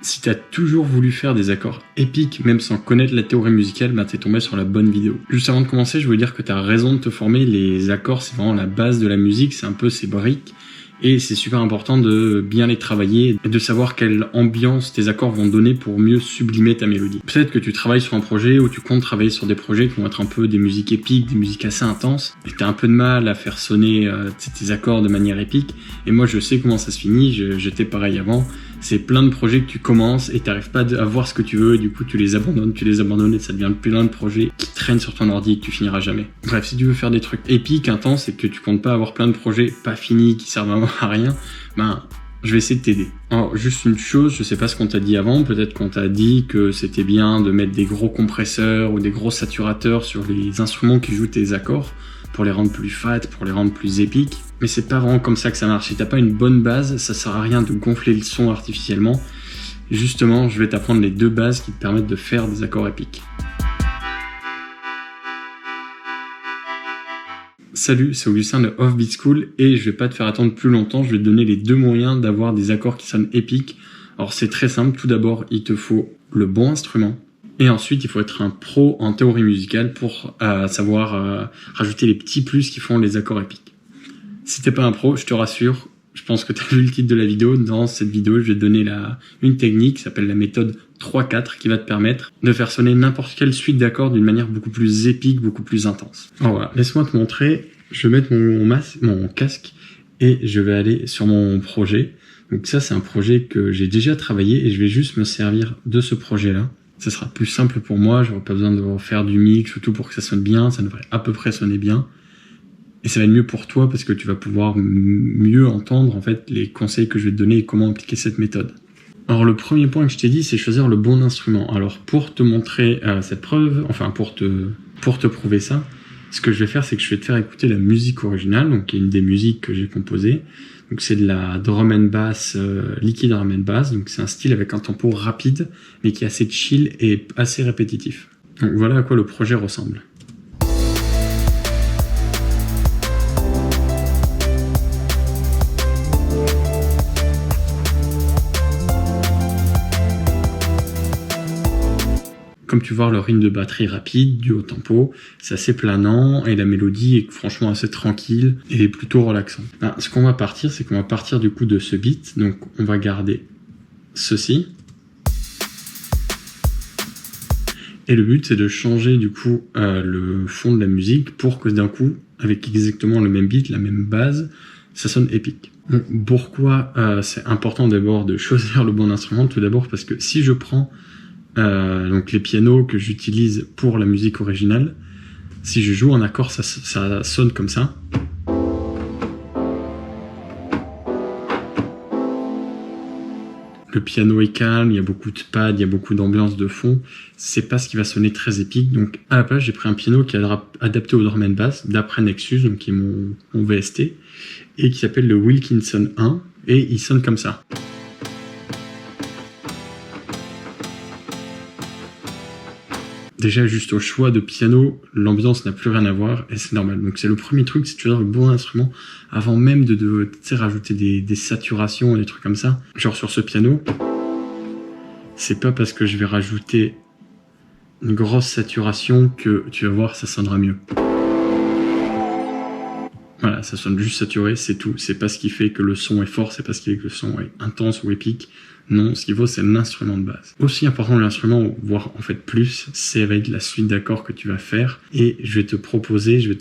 Si t'as toujours voulu faire des accords épiques, même sans connaître la théorie musicale, bah t'es tombé sur la bonne vidéo. Juste avant de commencer, je veux dire que t'as raison de te former. Les accords, c'est vraiment la base de la musique, c'est un peu ses briques. Et c'est super important de bien les travailler et de savoir quelle ambiance tes accords vont donner pour mieux sublimer ta mélodie. Peut-être que tu travailles sur un projet ou tu comptes travailler sur des projets qui vont être un peu des musiques épiques, des musiques assez intenses, et t'as un peu de mal à faire sonner tes accords de manière épique. Et moi, je sais comment ça se finit, j'étais pareil avant. C'est plein de projets que tu commences et t'arrives pas à voir ce que tu veux, et du coup tu les abandonnes et ça devient plein de projets qui traînent sur ton ordi et que tu finiras jamais. Bref, si tu veux faire des trucs épiques, intenses et que tu comptes pas avoir plein de projets pas finis qui servent vraiment à rien, ben je vais essayer de t'aider. Alors juste une chose, je sais pas ce qu'on t'a dit avant, peut-être qu'on t'a dit que c'était bien de mettre des gros compresseurs ou des gros saturateurs sur les instruments qui jouent tes accords pour les rendre plus fat, pour les rendre plus épiques. Mais c'est pas vraiment comme ça que ça marche. Si t'as pas une bonne base, ça sert à rien de gonfler le son artificiellement. Justement, je vais t'apprendre les deux bases qui te permettent de faire des accords épiques. Salut, c'est Augustin de Offbeat School et je vais pas te faire attendre plus longtemps, je vais te donner les deux moyens d'avoir des accords qui sonnent épiques. Alors c'est très simple, tout d'abord il te faut le bon instrument. Et ensuite, il faut être un pro en théorie musicale pour savoir rajouter les petits plus qui font les accords épiques. Si t'es pas un pro, je te rassure, je pense que t'as vu le titre de la vidéo. Dans cette vidéo, je vais te donner une technique qui s'appelle la méthode 3-4 qui va te permettre de faire sonner n'importe quelle suite d'accords d'une manière beaucoup plus épique, beaucoup plus intense. Alors voilà, laisse-moi te montrer. Je vais mettre mon casque et je vais aller sur mon projet. Donc ça, c'est un projet que j'ai déjà travaillé et je vais juste me servir de ce projet-là. Ça sera plus simple pour moi, j'aurai pas besoin de refaire du mix ou tout pour que ça sonne bien, ça devrait à peu près sonner bien. Et ça va être mieux pour toi parce que tu vas pouvoir mieux entendre en fait les conseils que je vais te donner et comment appliquer cette méthode. Alors le premier point que je t'ai dit, c'est choisir le bon instrument. Alors pour te montrer cette preuve, enfin pour te prouver ça, ce que je vais faire, c'est que je vais te faire écouter la musique originale, donc qui est une des musiques que j'ai composées. Donc c'est de la drum and bass, liquid drum and bass, donc c'est un style avec un tempo rapide, mais qui est assez chill et assez répétitif. Donc voilà à quoi le projet ressemble. Comme tu vois, le rythme de batterie rapide, du haut tempo, c'est assez planant et la mélodie est franchement assez tranquille et plutôt relaxante. Ben, ce qu'on va partir, c'est qu'on va partir du coup de ce beat. Donc on va garder ceci. Et le but, c'est de changer du coup le fond de la musique pour que d'un coup, avec exactement le même beat, la même base, ça sonne épique. Donc, pourquoi c'est important d'abord de choisir le bon instrument? Tout d'abord parce que si je prends donc les pianos que j'utilise pour la musique originale, si je joue un accord, ça sonne comme ça. Le piano est calme, il y a beaucoup de pads, il y a beaucoup d'ambiance de fond. C'est pas ce qui va sonner très épique. Donc à la place, j'ai pris un piano qui est adapté au drum and bass d'après Nexus, donc qui est mon VST, et qui s'appelle le Wilkinson 1, et il sonne comme ça. Déjà, juste au choix de piano, l'ambiance n'a plus rien à voir et c'est normal. Donc c'est le premier truc, c'est de choisir le bon instrument avant même de rajouter des saturations et des trucs comme ça. Genre sur ce piano, c'est pas parce que je vais rajouter une grosse saturation que tu vas voir, ça sonnera mieux. Voilà, ça sonne juste saturé, c'est tout. C'est pas ce qui fait que le son est fort, c'est pas ce qui fait que le son est intense ou épique. Non, ce qu'il faut, c'est l'instrument de base. Aussi important que l'instrument, voire en fait plus, c'est avec la suite d'accords que tu vas faire. Et je vais te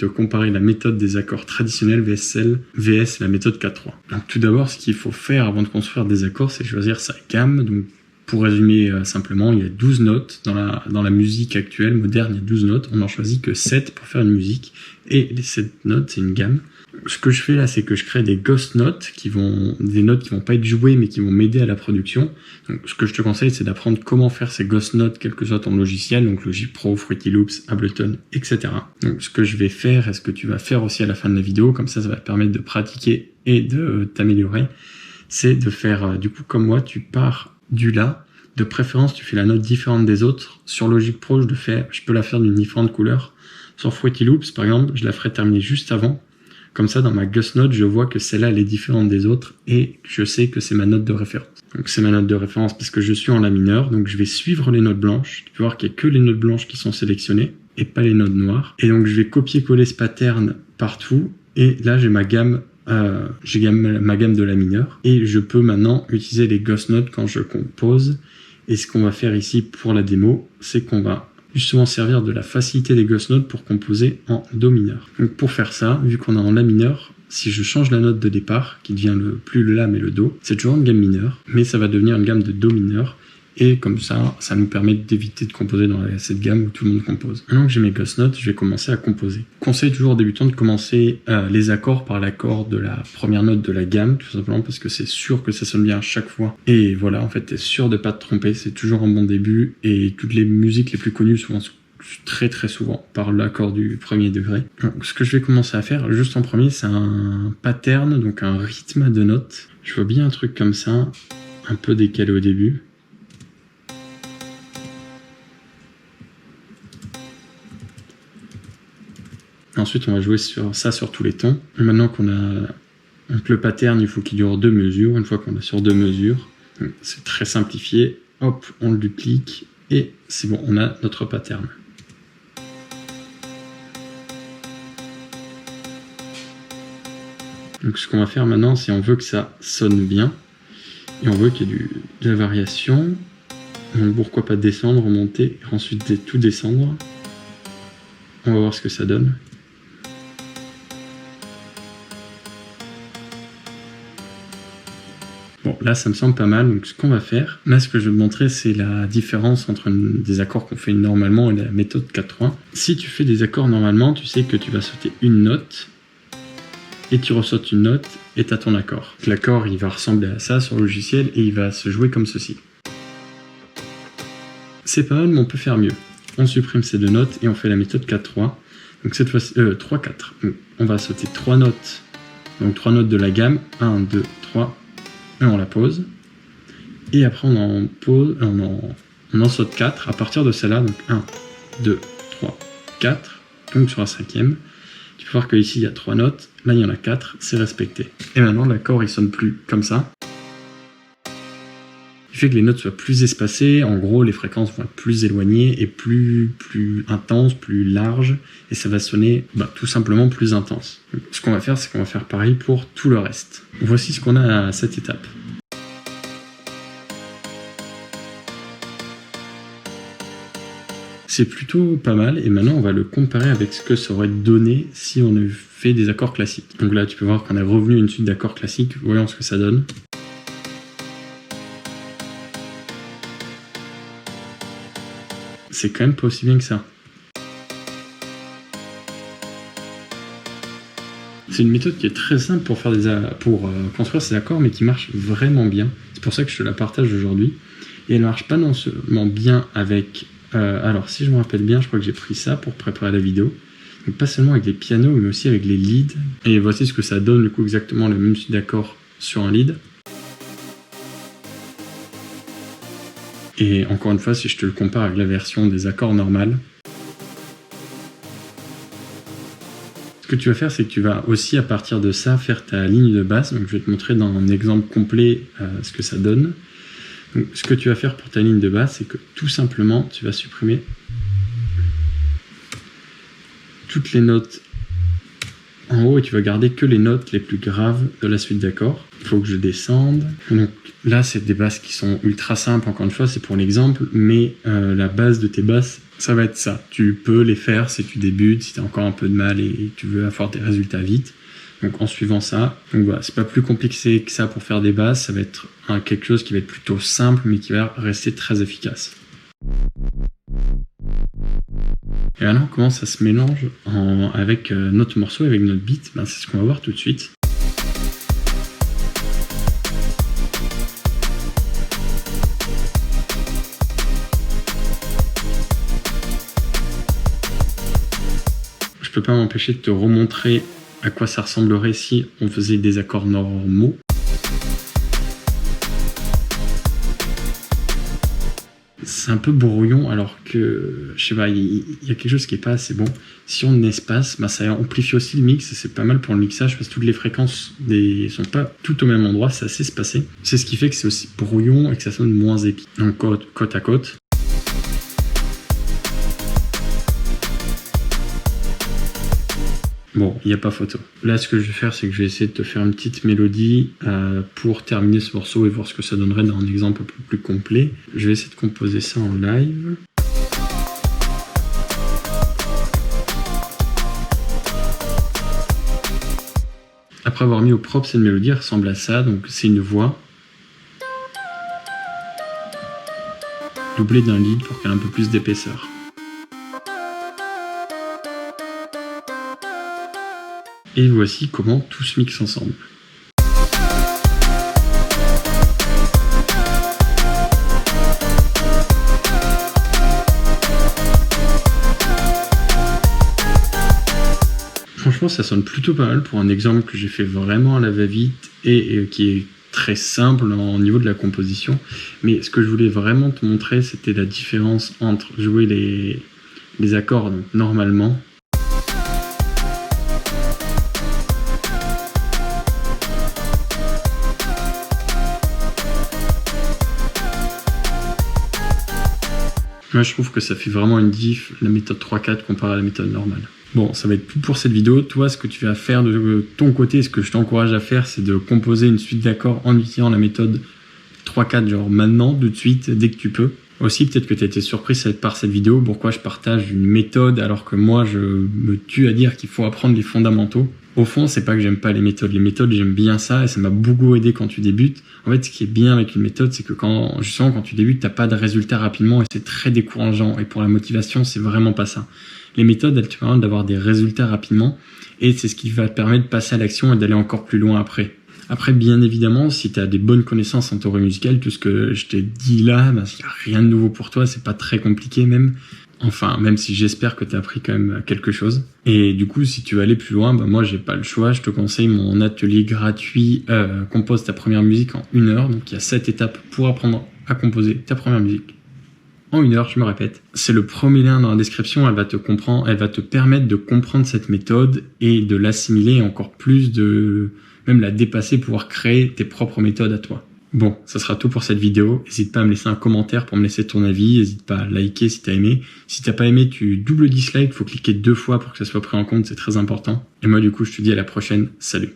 comparer la méthode des accords traditionnels VS la méthode 4-3. Donc tout d'abord, ce qu'il faut faire avant de construire des accords, c'est choisir sa gamme. Donc pour résumer simplement, il y a 12 notes. Dans la musique actuelle, moderne, il y a 12 notes. On n'en choisit que 7 pour faire une musique. Et les 7 notes, c'est une gamme. Ce que je fais là, c'est que je crée des ghost notes, des notes qui vont pas être jouées, mais qui vont m'aider à la production. Donc, ce que je te conseille, c'est d'apprendre comment faire ces ghost notes, quel que soit ton logiciel, donc Logic Pro, Fruity Loops, Ableton, etc. Donc, ce que je vais faire, et ce que tu vas faire aussi à la fin de la vidéo, comme ça va te permettre de pratiquer et de t'améliorer, c'est de faire, du coup, comme moi, tu pars du La. De préférence, tu fais la note différente des autres. Sur Logic Pro, je peux la faire d'une différente couleur. Sur Fruity Loops, par exemple, je la ferai terminer juste avant. Comme ça, dans ma Gust Note, je vois que celle-là, elle est différente des autres et je sais que c'est ma note de référence. Donc c'est ma note de référence parce que je suis en La mineur, donc je vais suivre les notes blanches. Tu peux voir qu'il n'y a que les notes blanches qui sont sélectionnées et pas les notes noires. Et donc je vais copier-coller ce pattern partout et là j'ai ma gamme de La mineur et je peux maintenant utiliser les Gust Notes quand je compose. Et ce qu'on va faire ici pour la démo, c'est qu'on va justement servir de la facilité des Gust Notes pour composer en Do mineur. Donc pour faire ça, vu qu'on est en La mineur, si je change la note de départ, qui devient plus le La mais le Do, c'est toujours une gamme mineure, mais ça va devenir une gamme de Do mineur, et comme ça nous permet d'éviter de composer dans cette gamme où tout le monde compose. Maintenant que j'ai mes Gust Notes, je vais commencer à composer. Conseil toujours aux débutants de commencer les accords par l'accord de la première note de la gamme, tout simplement parce que c'est sûr que ça sonne bien à chaque fois. Et voilà, en fait, t'es sûr de pas te tromper, c'est toujours un bon début, et toutes les musiques les plus connues souvent très très souvent par l'accord du premier degré. Donc, ce que je vais commencer à faire juste en premier, c'est un pattern, donc un rythme de notes. Je vois bien un truc comme ça, un peu décalé au début. Ensuite, on va jouer sur tous les tons. Et maintenant qu'on a donc le pattern, il faut qu'il dure 2 mesures. Une fois qu'on a sur 2 mesures, c'est très simplifié. Hop, on le duplique et c'est bon, on a notre pattern. Donc ce qu'on va faire maintenant, c'est on veut que ça sonne bien et on veut qu'il y ait de la variation. Donc pourquoi pas descendre, monter, et ensuite tout descendre. On va voir ce que ça donne. Bon, là, ça me semble pas mal. Donc, ce qu'on va faire, là, ce que je vais te montrer, c'est la différence entre des accords qu'on fait normalement et la méthode 4-3. Si tu fais des accords normalement, tu sais que tu vas sauter une note et tu ressautes une note et tu as ton accord. L'accord, il va ressembler à ça sur le logiciel et il va se jouer comme ceci. C'est pas mal, mais on peut faire mieux. On supprime ces 2 notes et on fait la méthode 4-3. Donc, cette fois-ci, 3-4. On va sauter 3 notes. Donc, 3 notes de la gamme. 1, 2, 3. Et on la pose. Et après, on en saute 4 à partir de celle-là. Donc 1, 2, 3, 4. Donc sur la 5e. Tu peux voir qu'ici, il y a 3 notes. Là, il y en a 4. C'est respecté. Et maintenant, l'accord, il sonne plus comme ça. Il fait que les notes soient plus espacées. En gros, les fréquences vont être plus éloignées et plus intenses, plus larges. Et ça va sonner tout simplement plus intense. Donc, ce qu'on va faire, c'est qu'on va faire pareil pour tout le reste. Voici ce qu'on a à cette étape. C'est plutôt pas mal. Et maintenant, on va le comparer avec ce que ça aurait donné si on avait fait des accords classiques. Donc là, tu peux voir qu'on est revenu à une suite d'accords classiques. Voyons ce que ça donne. C'est quand même pas aussi bien que ça. C'est une méthode qui est très simple pour construire ces accords, mais qui marche vraiment bien. C'est pour ça que je te la partage aujourd'hui. Et elle marche pas non seulement bien avec... alors, si je me rappelle bien, je crois que j'ai pris ça pour préparer la vidéo. Donc, pas seulement avec les pianos, mais aussi avec les leads. Et voici ce que ça donne, du coup, exactement le même suite d'accords sur un lead. Et encore une fois, si je te le compare avec la version des accords normales, ce que tu vas faire, c'est que tu vas aussi, à partir de ça, faire ta ligne de basse. Donc, je vais te montrer dans un exemple complet ce que ça donne. Donc, ce que tu vas faire pour ta ligne de basse, c'est que tout simplement, tu vas supprimer toutes les notes en haut et tu vas garder que les notes les plus graves de la suite d'accords. Il faut que je descende. Donc là, c'est des basses qui sont ultra simples, encore une fois, c'est pour l'exemple, mais la base de tes basses, ça va être ça. Tu peux les faire si tu débutes, si tu as encore un peu de mal et tu veux avoir des résultats vite. Donc en suivant ça, donc voilà, c'est pas plus compliqué que ça pour faire des basses, ça va être quelque chose qui va être plutôt simple, mais qui va rester très efficace. Et maintenant, comment ça se mélange avec notre morceau, avec notre beat, c'est ce qu'on va voir tout de suite. Je peux pas m'empêcher de te remontrer à quoi ça ressemblerait si on faisait des accords normaux. c'est un peu brouillon, alors que, je sais pas, il y a quelque chose qui est pas assez bon. Si on espace, bah ça amplifie aussi le mix, et c'est pas mal pour le mixage, parce que toutes les fréquences sont pas toutes au même endroit, c'est assez espacé. C'est ce qui fait que c'est aussi brouillon et que ça sonne moins épique. Donc côte à côte. Bon, il n'y a pas photo. Là, ce que je vais faire, c'est que je vais essayer de te faire une petite mélodie pour terminer ce morceau et voir ce que ça donnerait dans un exemple un peu plus complet. Je vais essayer de composer ça en live. Après avoir mis au propre cette mélodie, elle ressemble à ça. Donc c'est une voix doublée d'un lead pour qu'elle ait un peu plus d'épaisseur. Et voici comment tout se mixe ensemble. Franchement, ça sonne plutôt pas mal pour un exemple que j'ai fait vraiment à la va-vite et qui est très simple au niveau de la composition. Mais ce que je voulais vraiment te montrer, c'était la différence entre jouer les accords donc, normalement. Moi, je trouve que ça fait vraiment une diff, la méthode 3-4 comparée à la méthode normale. Bon, ça va être tout pour cette vidéo. Toi, ce que tu vas faire de ton côté, ce que je t'encourage à faire, c'est de composer une suite d'accords en utilisant la méthode 3-4, genre maintenant, tout de suite, dès que tu peux. Aussi, peut-être que tu as été surpris par cette vidéo, pourquoi je partage une méthode alors que moi, je me tue à dire qu'il faut apprendre les fondamentaux. Au fond, c'est pas que j'aime pas les méthodes. Les méthodes, j'aime bien ça et ça m'a beaucoup aidé quand tu débutes. En fait, ce qui est bien avec une méthode, c'est que justement, quand tu débutes, t'as pas de résultats rapidement et c'est très décourageant. Et pour la motivation, c'est vraiment pas ça. Les méthodes, elles te permettent d'avoir des résultats rapidement et c'est ce qui va te permettre de passer à l'action et d'aller encore plus loin après. Après, bien évidemment, si tu as des bonnes connaissances en théorie musicale, tout ce que je t'ai dit là, il n'y a rien de nouveau pour toi, c'est pas très compliqué même. Enfin, même si j'espère que tu as appris quand même quelque chose. Et du coup, si tu veux aller plus loin, moi j'ai pas le choix, je te conseille mon atelier gratuit Compose ta première musique en 1 heure. Donc il y a 7 étapes pour apprendre à composer ta première musique en 1 heure, je me répète. C'est le premier lien dans la description, elle va te permettre de comprendre cette méthode et de l'assimiler et encore plus de même la dépasser, pouvoir créer tes propres méthodes à toi. Bon, ça sera tout pour cette vidéo. N'hésite pas à me laisser un commentaire pour me laisser ton avis. N'hésite pas à liker si t'as aimé. Si t'as pas aimé, tu double dislike. Faut cliquer 2 fois pour que ça soit pris en compte. C'est très important. Et moi, du coup, je te dis à la prochaine. Salut.